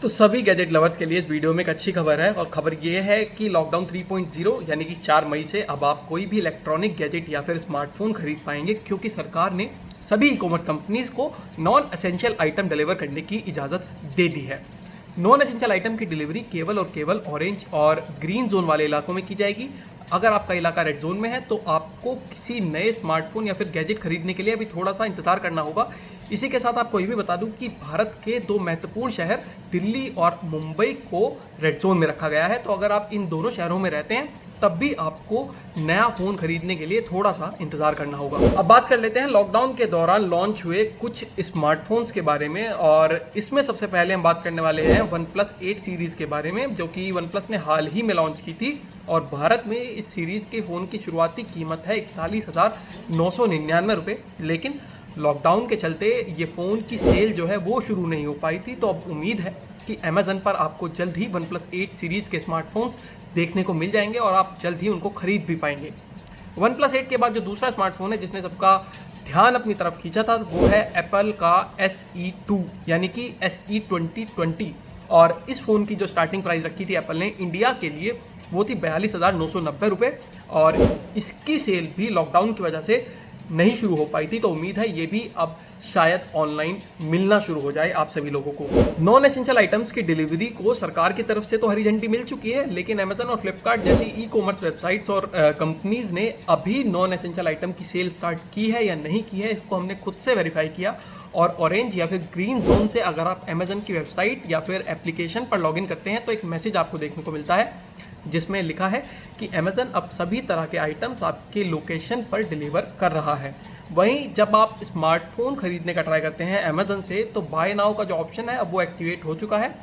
तो सभी gadget lovers के लिए इस वीडियो में एक अच्छी खबर है और खबर ये है कि लॉकडाउन 3.0 यानी कि 4 मई से अब आप कोई भी इलेक्ट्रॉनिक गैजेट या फिर स्मार्टफोन खरीद पाएंगे, क्योंकि सरकार ने सभी ई कॉमर्स कंपनीज को नॉन एसेंशियल आइटम डिलीवर करने की इजाज़त दे दी है। नॉन एसेंशियल आइटम की डिलीवरी केवल और केवल ऑरेंज और ग्रीन जोन वाले इलाकों में की जाएगी। अगर आपका इलाका रेड जोन में है तो आपको किसी नए स्मार्टफोन या फिर गैजेट खरीदने के लिए अभी थोड़ा सा इंतजार करना होगा। इसी के साथ आपको ये भी बता दूं कि भारत के दो महत्वपूर्ण शहर दिल्ली और मुंबई को रेड जोन में रखा गया है। तो अगर आप इन दोनों शहरों में रहते हैं तब भी आपको नया फ़ोन खरीदने के लिए थोड़ा सा इंतज़ार करना होगा। अब बात कर लेते हैं लॉकडाउन के दौरान लॉन्च हुए कुछ स्मार्टफोन्स के बारे में, और इसमें सबसे पहले हम बात करने वाले हैं OnePlus 8 सीरीज़ के बारे में, जो कि OnePlus ने हाल ही में लॉन्च की थी। और भारत में इस सीरीज़ के फ़ोन की शुरुआती कीमत है 41,999 रुपये, लेकिन लॉकडाउन के चलते ये फ़ोन की सेल जो है वो शुरू नहीं हो पाई थी। तो अब उम्मीद है कि अमेज़न पर आपको जल्द ही OnePlus 8 सीरीज़ के स्मार्टफोन्स देखने को मिल जाएंगे और आप जल्द ही उनको खरीद भी पाएंगे। OnePlus 8 के बाद जो दूसरा स्मार्टफोन है जिसने सबका ध्यान अपनी तरफ खींचा था वो है एप्पल का SE2 यानी कि SE 2020। और इस फ़ोन की जो स्टार्टिंग प्राइस रखी थी एप्पल ने इंडिया के लिए वो थी 42,990 रुपये, और इसकी सेल भी लॉकडाउन की वजह से नहीं शुरू हो पाई थी। तो उम्मीद है ये भी अब शायद ऑनलाइन मिलना शुरू हो जाए आप सभी लोगों को। नॉन एसेंशियल आइटम्स की डिलीवरी को सरकार की तरफ से तो हरी झंडी मिल चुकी है, लेकिन अमेजन और फ्लिपकार्ट जैसी ई कॉमर्स वेबसाइट्स और कंपनीज ने अभी नॉन एसेंशियल आइटम की सेल स्टार्ट की है या नहीं की है, इसको हमने खुद से वेरीफाई किया। और ऑरेंज या फिर ग्रीन जोन से अगर आप अमेजन की वेबसाइट या फिर एप्लीकेशन पर लॉगिन करते हैं तो एक मैसेज आपको देखने को मिलता है जिसमें लिखा है कि अमेजन अब सभी तरह के आइटम्स आपके लोकेशन पर डिलीवर कर रहा है। वहीं जब आप स्मार्टफोन खरीदने का ट्राई करते हैं अमेजन से तो बाय नाउ का जो ऑप्शन है अब वो एक्टिवेट हो चुका है,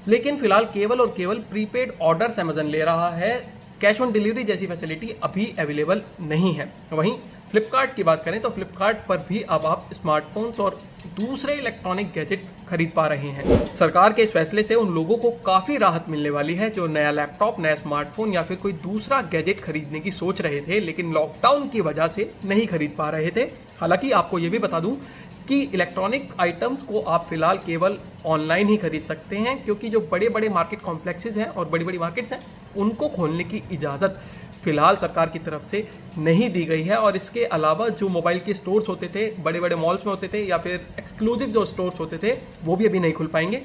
लेकिन फिलहाल केवल और केवल प्रीपेड ऑर्डर्स अमेजन ले रहा है। कैश ऑन डिलीवरी जैसी फैसिलिटी अभी अवेलेबल नहीं है। वहीं फ्लिपकार्ट की बात करें तो फ्लिपकार्ट पर भी अब आप स्मार्टफोन्स और दूसरे इलेक्ट्रॉनिक गैजेट्स खरीद पा रहे हैं। सरकार के इस फैसले से उन लोगों को काफ़ी राहत मिलने वाली है जो नया लैपटॉप, नया स्मार्टफोन या फिर कोई दूसरा गैजेट खरीदने की सोच रहे थे लेकिन लॉकडाउन की वजह से नहीं खरीद पा रहे थे। हालांकि आपको ये भी बता दूं कि इलेक्ट्रॉनिक आइटम्स को आप फिलहाल केवल ऑनलाइन ही खरीद सकते हैं, क्योंकि जो बड़े बड़े मार्केट कॉम्प्लेक्सेस हैं और बड़ी बड़ी मार्केट्स हैं उनको खोलने की इजाज़त फिलहाल सरकार की तरफ से नहीं दी गई है। और इसके अलावा जो मोबाइल के स्टोर्स होते थे बड़े बड़े मॉल्स में होते थे या फिर एक्सक्लूसिव जो स्टोर्स होते थे वो भी अभी नहीं खुल पाएंगे।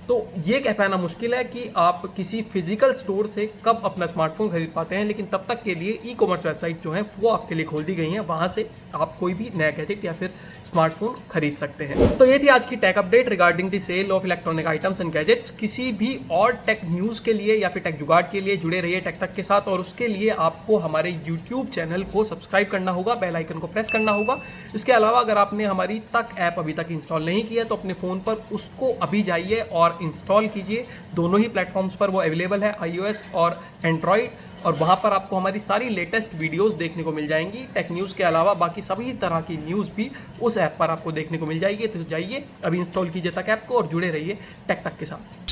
तो ये कह पाना मुश्किल है कि आप किसी फिजिकल स्टोर से कब अपना स्मार्टफोन खरीद पाते हैं, लेकिन तब तक के लिए ई कॉमर्स वेबसाइट जो है वो आपके लिए खोल दी गई हैं, वहाँ से आप कोई भी नया गैजेट या फिर स्मार्टफोन खरीद सकते हैं। तो ये थी आज की tech update regarding the sale of electronic items and gadgets. किसी भी और टेक न्यूज़ के लिए या फिर टेक जुगाड़ के लिए जुड़े रहिए टेक तक के साथ, और उसके लिए आपको हमारे यूट्यूब चैनल को सब्सक्राइब करना होगा, बेल आइकन को प्रेस करना होगा। इसके अलावा अगर आपने हमारी तक ऐप अभी तक इंस्टॉल नहीं किया तो अपने फ़ोन पर उसको अभी जाइए और इंस्टॉल कीजिए। दोनों ही प्लेटफॉर्म्स पर वो अवेलेबल है, iOS और एंड्रॉयड, और वहाँ पर आपको हमारी सारी लेटेस्ट वीडियोस देखने को मिल जाएंगी। टेक न्यूज़ के अलावा बाकी सभी तरह की न्यूज़ भी उस ऐप पर आपको देखने को मिल जाएगी। तो जाइए अभी इंस्टॉल कीजिए तक ऐप को और जुड़े रहिए टेक तक के साथ।